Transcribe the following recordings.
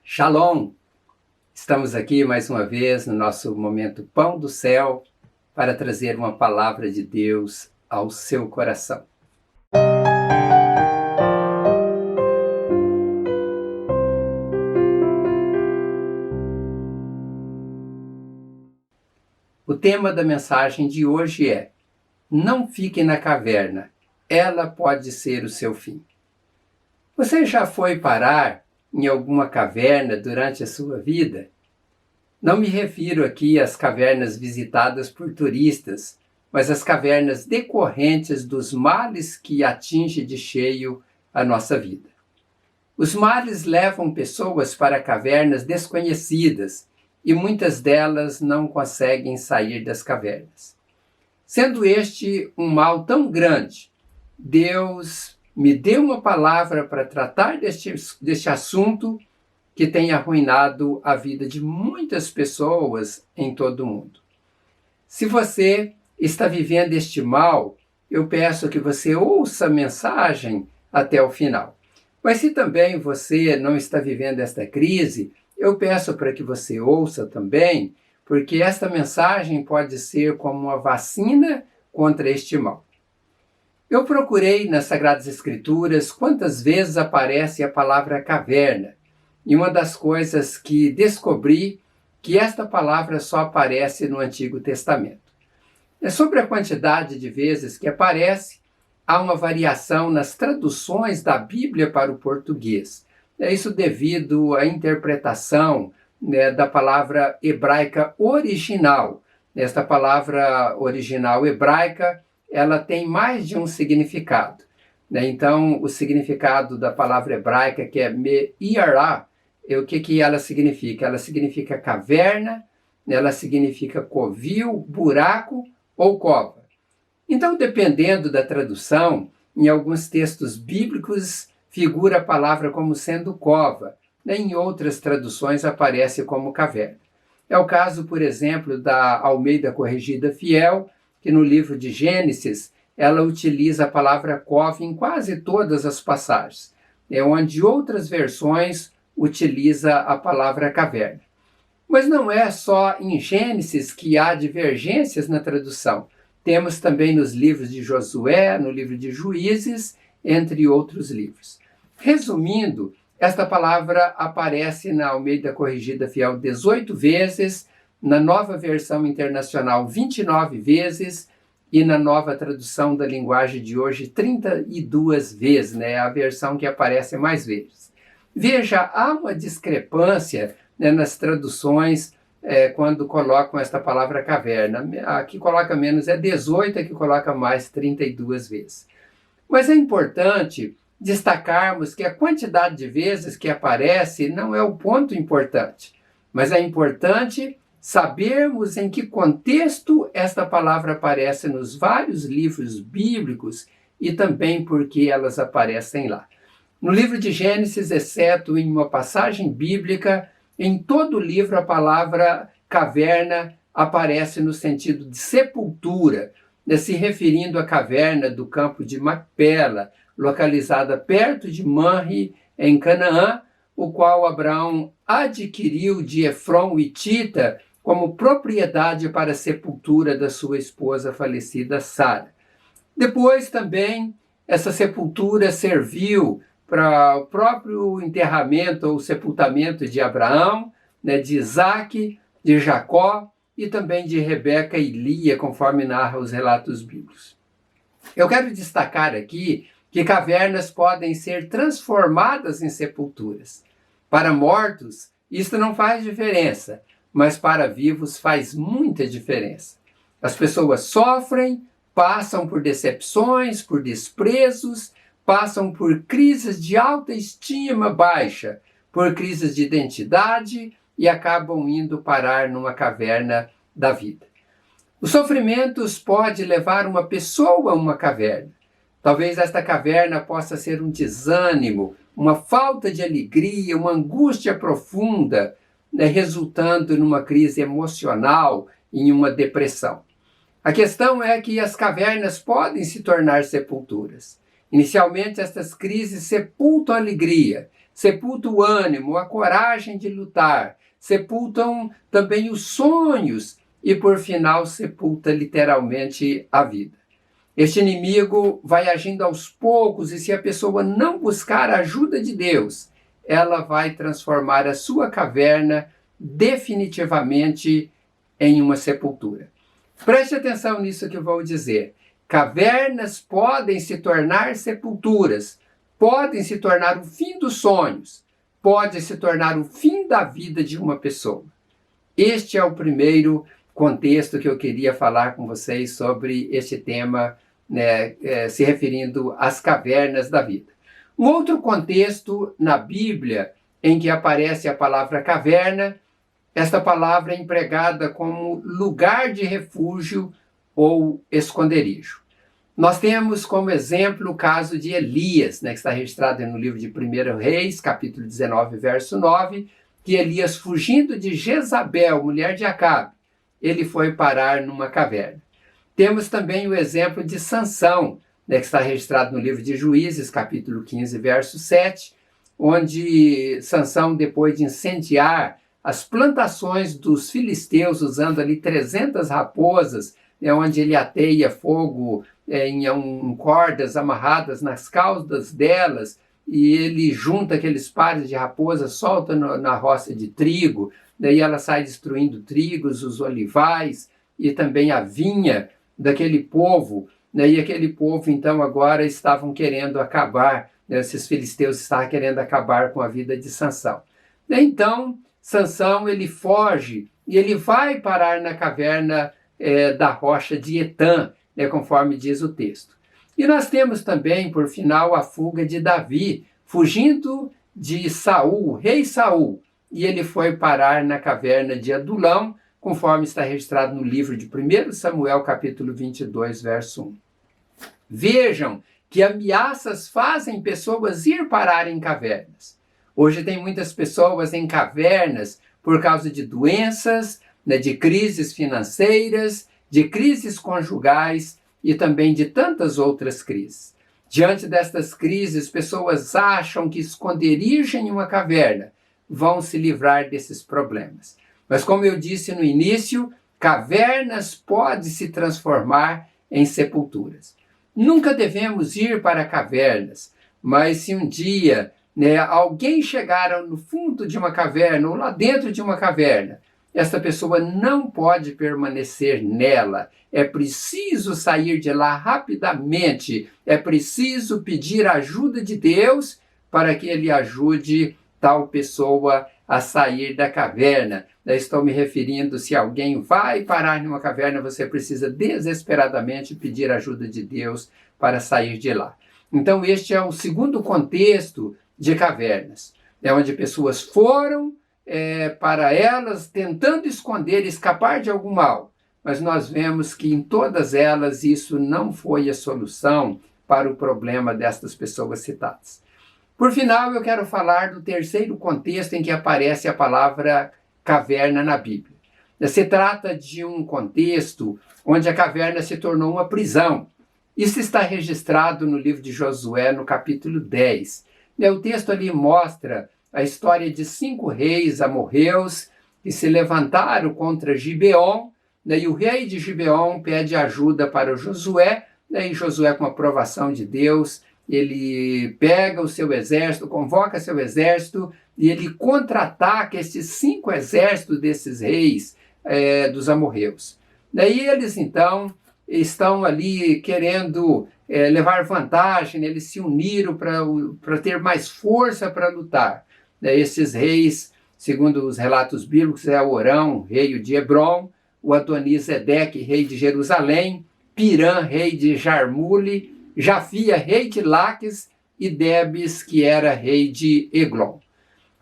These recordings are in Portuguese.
Shalom! Estamos aqui mais uma vez no nosso momento Pão do Céu para trazer uma palavra de Deus ao seu coração. O tema da mensagem de hoje é: não fique na caverna, ela pode ser o seu fim. Você já foi parar em alguma caverna durante a sua vida? Não me refiro aqui às cavernas visitadas por turistas, mas às cavernas decorrentes dos males que atingem de cheio a nossa vida. Os males levam pessoas para cavernas desconhecidas e muitas delas não conseguem sair das cavernas. Sendo este um mal tão grande, Deus me deu uma palavra para tratar deste assunto que tem arruinado a vida de muitas pessoas em todo o mundo. Se você está vivendo este mal, eu peço que você ouça a mensagem até o final. Mas se também você não está vivendo esta crise, eu peço para que você ouça também, porque esta mensagem pode ser como uma vacina contra este mal. Eu procurei nas Sagradas Escrituras quantas vezes aparece a palavra caverna, e uma das coisas que descobri que esta palavra só aparece no Antigo Testamento. Sobre a quantidade de vezes que aparece, há uma variação nas traduções da Bíblia para o português. Isso devido à interpretação da palavra hebraica original. Esta palavra original hebraica, ela tem mais de um significado. Então, o significado da palavra hebraica, que é me'irá, o que ela significa? Ela significa caverna, ela significa covil, buraco ou cova. Então, dependendo da tradução, em alguns textos bíblicos figura a palavra como sendo cova, em outras traduções aparece como caverna. É o caso, por exemplo, da Almeida Corrigida Fiel, que no livro de Gênesis, ela utiliza a palavra cova em quase todas as passagens, onde outras versões utiliza a palavra caverna. Mas não é só em Gênesis que há divergências na tradução. Temos também nos livros de Josué, no livro de Juízes, entre outros livros. Resumindo, esta palavra aparece na Almeida Corrigida Fiel 18 vezes, na Nova Versão Internacional 29 vezes e na Nova Tradução da Linguagem de hoje 32 vezes, a versão que aparece mais vezes. Veja, há uma discrepância nas traduções quando colocam esta palavra caverna. A que coloca menos é 18, a que coloca mais 32 vezes. Mas é importante destacarmos que a quantidade de vezes que aparece não é o ponto importante, mas é importante sabermos em que contexto esta palavra aparece nos vários livros bíblicos e também porque elas aparecem lá. No livro de Gênesis, exceto em uma passagem bíblica, em todo o livro a palavra caverna aparece no sentido de sepultura, se referindo à caverna do campo de Macpela, localizada perto de Manre, em Canaã, o qual Abraão adquiriu de Efron o hitita como propriedade para a sepultura da sua esposa falecida Sara. Depois também essa sepultura serviu para o próprio enterramento ou sepultamento de Abraão, de Isaque, de Jacó e também de Rebeca e Lia, conforme narra os relatos bíblicos. Eu quero destacar aqui que cavernas podem ser transformadas em sepulturas. Para mortos, isso não faz diferença, mas para vivos faz muita diferença. As pessoas sofrem, passam por decepções, por desprezos, passam por crises de autoestima baixa, por crises de identidade e acabam indo parar numa caverna da vida. Os sofrimentos podem levar uma pessoa a uma caverna. Talvez esta caverna possa ser um desânimo, uma falta de alegria, uma angústia profunda, resultando numa crise emocional, em uma depressão. A questão é que as cavernas podem se tornar sepulturas. Inicialmente, estas crises sepultam a alegria, sepulta o ânimo, a coragem de lutar, sepultam também os sonhos e, por final, sepulta literalmente a vida. Este inimigo vai agindo aos poucos e, se a pessoa não buscar a ajuda de Deus, ela vai transformar a sua caverna definitivamente em uma sepultura. Preste atenção nisso que eu vou dizer. Cavernas podem se tornar sepulturas, podem se tornar o fim dos sonhos, pode se tornar o fim da vida de uma pessoa. Este é o primeiro contexto que eu queria falar com vocês sobre este tema, se referindo às cavernas da vida. Um outro contexto na Bíblia em que aparece a palavra caverna, esta palavra é empregada como lugar de refúgio ou esconderijo. Nós temos como exemplo o caso de Elias, que está registrado no livro de 1 Reis, capítulo 19, verso 9, que Elias, fugindo de Jezabel, mulher de Acabe, ele foi parar numa caverna. Temos também o exemplo de Sansão, que está registrado no livro de Juízes, capítulo 15, verso 7, onde Sansão, depois de incendiar as plantações dos filisteus, usando ali 300 raposas, onde ele ateia fogo em cordas amarradas nas caudas delas, e ele junta aqueles pares de raposas, solta na roça de trigo, daí ela sai destruindo trigos, os olivais e também a vinha daquele povo, e aquele povo então agora estavam querendo acabar, esses filisteus estavam querendo acabar com a vida de Sansão. Então Sansão ele foge e ele vai parar na caverna da rocha de Etã, conforme diz o texto. E nós temos também, por final, a fuga de Davi, fugindo de Saul, rei Saul, e ele foi parar na caverna de Adulão, conforme está registrado no livro de 1 Samuel, capítulo 22, verso 1. Vejam que ameaças fazem pessoas ir parar em cavernas. Hoje tem muitas pessoas em cavernas por causa de doenças, de crises financeiras, de crises conjugais e também de tantas outras crises. Diante destas crises, pessoas acham que esconderijo em uma caverna vão se livrar desses problemas. Mas como eu disse no início, cavernas podem se transformar em sepulturas. Nunca devemos ir para cavernas, mas se um dia alguém chegar no fundo de uma caverna ou lá dentro de uma caverna, essa pessoa não pode permanecer nela. É preciso sair de lá rapidamente. É preciso pedir a ajuda de Deus para que Ele ajude tal pessoa a sair da caverna. Estou me referindo, se alguém vai parar numa caverna, você precisa desesperadamente pedir a ajuda de Deus para sair de lá. Então este é o segundo contexto de cavernas. É onde pessoas foram para elas, tentando esconder, escapar de algum mal. Mas nós vemos que em todas elas isso não foi a solução para o problema destas pessoas citadas. Por final, eu quero falar do terceiro contexto em que aparece a palavra caverna na Bíblia. Se trata de um contexto onde a caverna se tornou uma prisão. Isso está registrado no livro de Josué, no capítulo 10. O texto ali mostra a história de 5 reis amorreus que se levantaram contra Gibeon, e o rei de Gibeon pede ajuda para o Josué, e Josué, com a aprovação de Deus, ele pega o seu exército, convoca seu exército, e ele contra-ataca esses 5 exércitos desses reis dos amorreus. Daí eles, então, estão ali querendo levar vantagem, eles se uniram para ter mais força para lutar. Esses reis, segundo os relatos bíblicos, é Orão, rei de Hebron, o Adonizedeque, rei de Jerusalém, Pirã, rei de Jarmule, Jafia, rei de Laques, e Debes, que era rei de Eglon.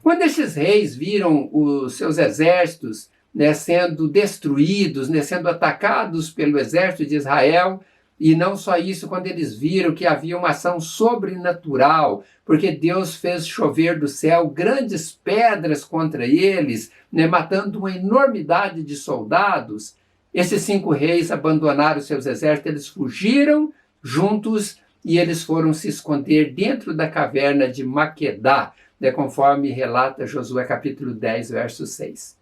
Quando esses reis viram os seus exércitos sendo destruídos, sendo atacados pelo exército de Israel, e não só isso, quando eles viram que havia uma ação sobrenatural, porque Deus fez chover do céu grandes pedras contra eles, matando uma enormidade de soldados, esses 5 reis abandonaram seus exércitos, eles fugiram juntos e eles foram se esconder dentro da caverna de Maquedá. conforme relata Josué capítulo 10, verso 6.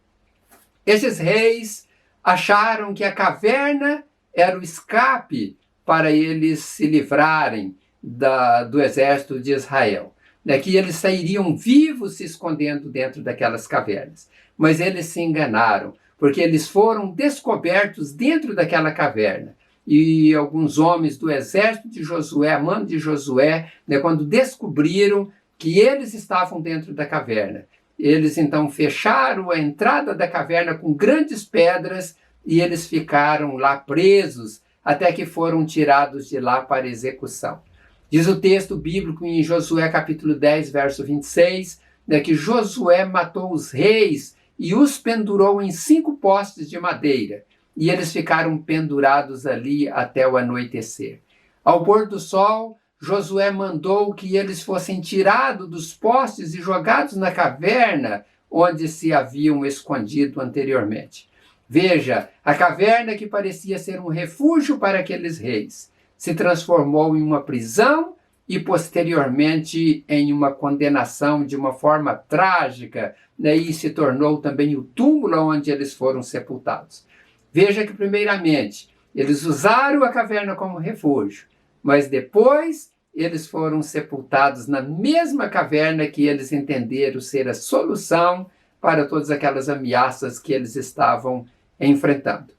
Esses reis acharam que a caverna era o escape para eles se livrarem do exército de Israel, que eles sairiam vivos se escondendo dentro daquelas cavernas. Mas eles se enganaram, porque eles foram descobertos dentro daquela caverna. E alguns homens do exército de Josué, a mando de Josué, quando descobriram que eles estavam dentro da caverna, eles então fecharam a entrada da caverna com grandes pedras e eles ficaram lá presos até que foram tirados de lá para execução. Diz o texto bíblico em Josué capítulo 10, verso 26, que Josué matou os reis e os pendurou em 5 postes de madeira, e eles ficaram pendurados ali até o anoitecer. Ao pôr do sol, Josué mandou que eles fossem tirados dos postes e jogados na caverna onde se haviam escondido anteriormente. Veja, a caverna que parecia ser um refúgio para aqueles reis se transformou em uma prisão e posteriormente em uma condenação de uma forma trágica, e se tornou também o túmulo onde eles foram sepultados. Veja que, primeiramente, eles usaram a caverna como refúgio, mas depois eles foram sepultados na mesma caverna que eles entenderam ser a solução para todas aquelas ameaças que eles estavam enfrentando.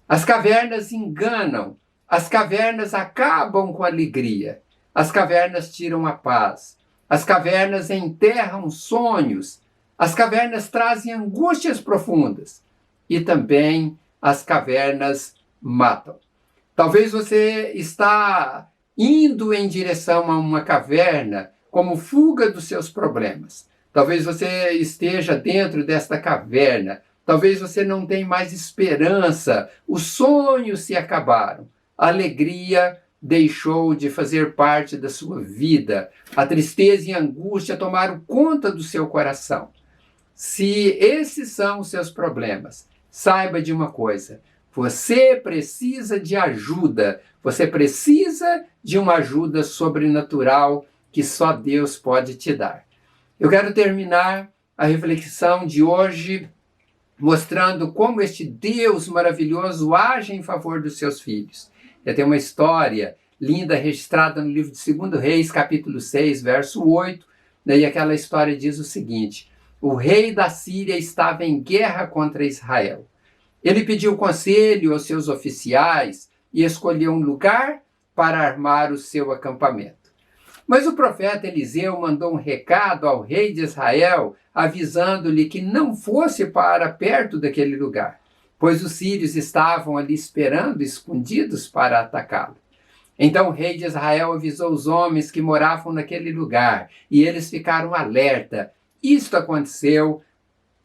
As cavernas enganam, as cavernas acabam com a alegria, as cavernas tiram a paz, as cavernas enterram sonhos, as cavernas trazem angústias profundas e também as cavernas matam. Talvez você está indo em direção a uma caverna como fuga dos seus problemas. Talvez você esteja dentro desta caverna. Talvez você não tenha mais esperança. Os sonhos se acabaram. A alegria deixou de fazer parte da sua vida. A tristeza e a angústia tomaram conta do seu coração. Se esses são os seus problemas, saiba de uma coisa: você precisa de ajuda, você precisa de uma ajuda sobrenatural que só Deus pode te dar. Eu quero terminar a reflexão de hoje mostrando como este Deus maravilhoso age em favor dos seus filhos. Eu tenho uma história linda registrada no livro de 2 Reis, capítulo 6, verso 8, e aquela história diz o seguinte: o rei da Síria estava em guerra contra Israel. Ele pediu conselho aos seus oficiais e escolheu um lugar para armar o seu acampamento. Mas o profeta Eliseu mandou um recado ao rei de Israel, avisando-lhe que não fosse para perto daquele lugar, pois os sírios estavam ali esperando, escondidos, para atacá-lo. Então o rei de Israel avisou os homens que moravam naquele lugar, e eles ficaram alerta. Isto aconteceu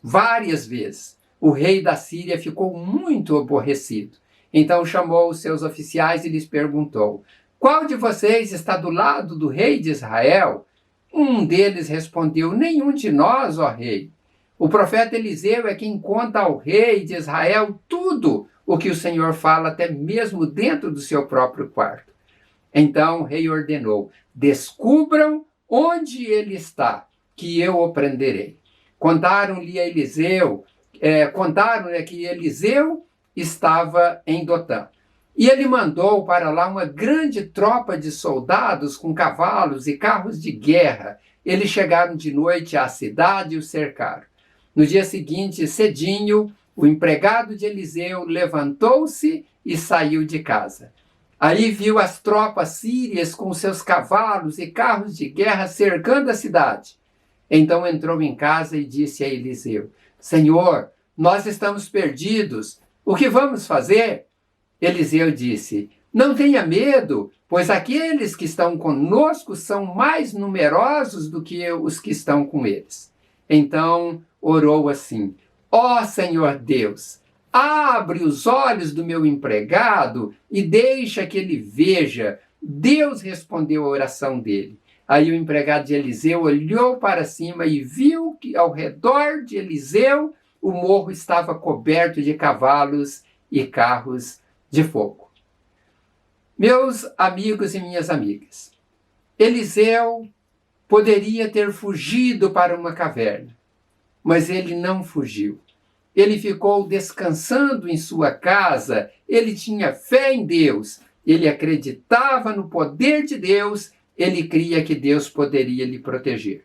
várias vezes. O rei da Síria ficou muito aborrecido. Então chamou os seus oficiais e lhes perguntou: qual de vocês está do lado do rei de Israel? Um deles respondeu: nenhum de nós, ó rei. O profeta Eliseu é quem conta ao rei de Israel tudo o que o Senhor fala, até mesmo dentro do seu próprio quarto. Então o rei ordenou: descubram onde ele está, que eu o prenderei. Contaram-lhe a Eliseu, que Eliseu estava em Dotã. E ele mandou para lá uma grande tropa de soldados com cavalos e carros de guerra. Eles chegaram de noite à cidade e o cercaram. No dia seguinte, cedinho, o empregado de Eliseu levantou-se e saiu de casa. Aí viu as tropas sírias com seus cavalos e carros de guerra cercando a cidade. Então entrou em casa e disse a Eliseu: Senhor, nós estamos perdidos. O que vamos fazer? Eliseu disse: não tenha medo, pois aqueles que estão conosco são mais numerosos do que os que estão com eles. Então orou assim: ó Senhor Deus, abre os olhos do meu empregado e deixa que ele veja. Deus respondeu a oração dele. Aí o empregado de Eliseu olhou para cima e viu que ao redor de Eliseu o morro estava coberto de cavalos e carros de fogo. Meus amigos e minhas amigas, Eliseu poderia ter fugido para uma caverna, mas ele não fugiu. Ele ficou descansando em sua casa, ele tinha fé em Deus, ele acreditava no poder de Deus, ele cria que Deus poderia lhe proteger.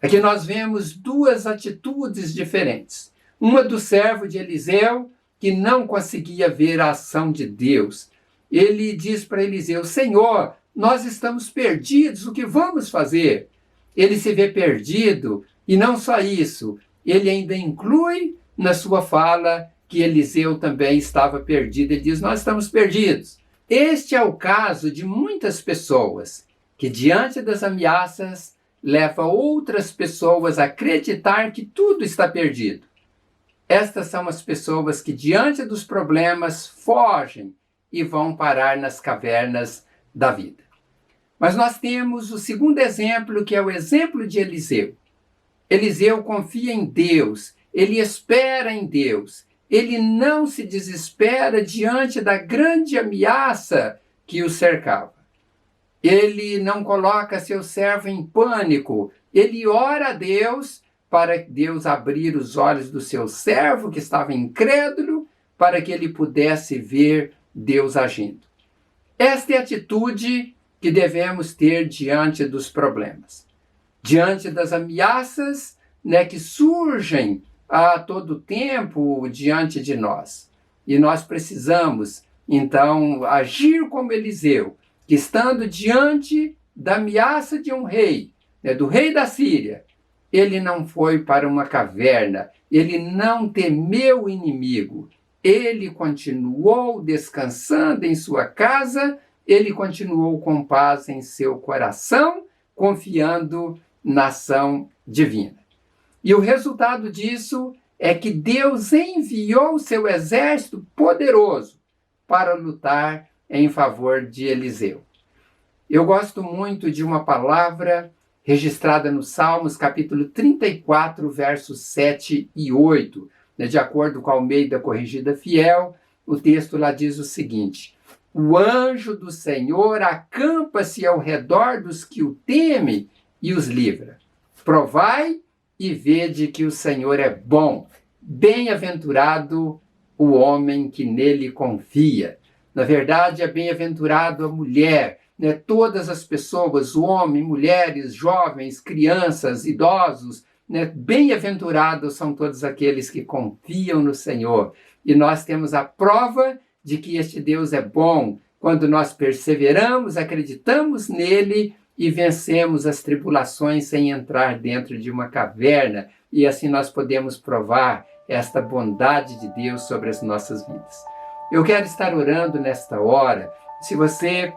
Aqui nós vemos duas atitudes diferentes. Uma do servo de Eliseu, que não conseguia ver a ação de Deus. Ele diz para Eliseu: Senhor, nós estamos perdidos, o que vamos fazer? Ele se vê perdido, e não só isso, ele ainda inclui na sua fala que Eliseu também estava perdido. Ele diz: nós estamos perdidos. Este é o caso de muitas pessoas que, diante das ameaças, leva outras pessoas a acreditar que tudo está perdido. Estas são as pessoas que, diante dos problemas, fogem e vão parar nas cavernas da vida. Mas nós temos o segundo exemplo, que é o exemplo de Eliseu. Eliseu confia em Deus, ele espera em Deus, ele não se desespera diante da grande ameaça que o cercava. Ele não coloca seu servo em pânico, ele ora a Deus para Deus abrir os olhos do seu servo, que estava incrédulo, para que ele pudesse ver Deus agindo. Esta é a atitude que devemos ter diante dos problemas. Diante das ameaças, que surgem a todo tempo diante de nós. E nós precisamos, então, agir como Eliseu, que estando diante da ameaça de um rei, do rei da Síria, ele não foi para uma caverna, ele não temeu o inimigo, ele continuou descansando em sua casa, ele continuou com paz em seu coração, confiando na ação divina. E o resultado disso é que Deus enviou seu exército poderoso para lutar em favor de Eliseu. Eu gosto muito de uma palavra registrada no Salmos, capítulo 34, versos 7 e 8. De acordo com a Almeida Corrigida Fiel, o texto lá diz o seguinte: o anjo do Senhor acampa-se ao redor dos que o temem e os livra. Provai e vede que o Senhor é bom. Bem-aventurado o homem que nele confia. Na verdade, é bem-aventurado a mulher, todas as pessoas, homens, mulheres, jovens, crianças, idosos, bem-aventurados são todos aqueles que confiam no Senhor. E nós temos a prova de que este Deus é bom, quando nós perseveramos, acreditamos nele e vencemos as tribulações sem entrar dentro de uma caverna. E assim nós podemos provar esta bondade de Deus sobre as nossas vidas. Eu quero estar orando nesta hora. Se você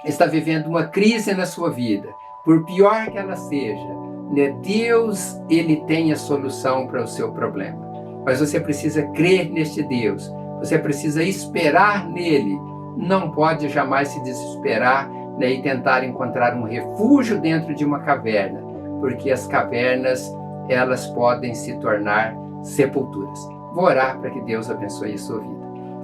está vivendo uma crise na sua vida, por pior que ela seja, Deus, ele tem a solução para o seu problema. Mas você precisa crer neste Deus, você precisa esperar nele, não pode jamais se desesperar e tentar encontrar um refúgio dentro de uma caverna, porque as cavernas, elas podem se tornar sepulturas. Vou orar para que Deus abençoe a sua vida.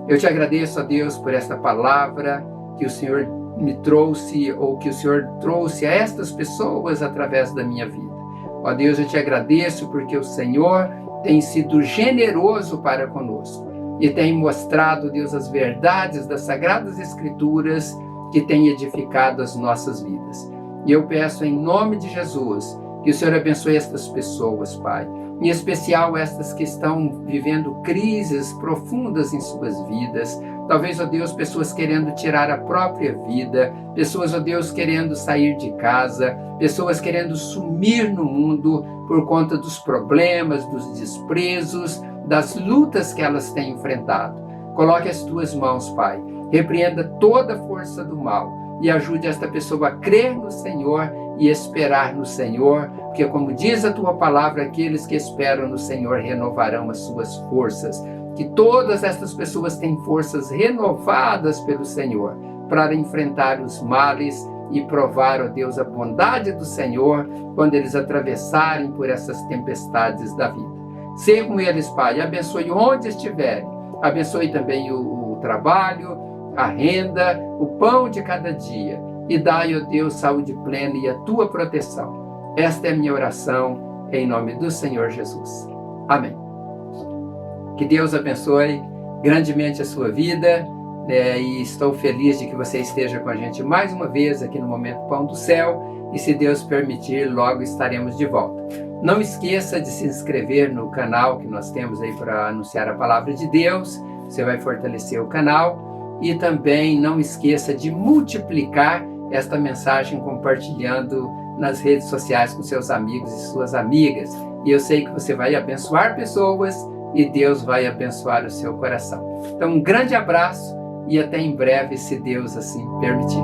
Eu te agradeço, a Deus, por esta palavra que o Senhor me trouxe, ou que o Senhor trouxe a estas pessoas através da minha vida. Ó Deus, eu te agradeço porque o Senhor tem sido generoso para conosco e tem mostrado, Deus, as verdades das Sagradas Escrituras que têm edificado as nossas vidas. E eu peço em nome de Jesus que o Senhor abençoe estas pessoas, Pai, em especial estas que estão vivendo crises profundas em suas vidas. Talvez, ó Deus, pessoas querendo tirar a própria vida, pessoas, ó Deus, querendo sair de casa, pessoas querendo sumir no mundo por conta dos problemas, dos desprezos, das lutas que elas têm enfrentado. Coloque as tuas mãos, Pai, repreenda toda a força do mal e ajude esta pessoa a crer no Senhor e esperar no Senhor, porque, como diz a tua palavra, aqueles que esperam no Senhor renovarão as suas forças. Que todas estas pessoas tenham forças renovadas pelo Senhor para enfrentar os males e provar, ó Deus, a bondade do Senhor quando eles atravessarem por essas tempestades da vida. Seja com eles, Pai, abençoe onde estiverem, abençoe também o trabalho, a renda, o pão de cada dia, e dai, ó Deus, saúde plena e a tua proteção. Esta é a minha oração em nome do Senhor Jesus. Amém. Que Deus abençoe grandemente a sua vida, e estou feliz de que você esteja com a gente mais uma vez aqui no Momento Pão do Céu, e se Deus permitir, logo estaremos de volta. Não esqueça de se inscrever no canal que nós temos aí para anunciar a Palavra de Deus, você vai fortalecer o canal, e também não esqueça de multiplicar esta mensagem compartilhando nas redes sociais com seus amigos e suas amigas, e eu sei que você vai abençoar pessoas e Deus vai abençoar o seu coração. Então, um grande abraço e até em breve, se Deus assim permitir.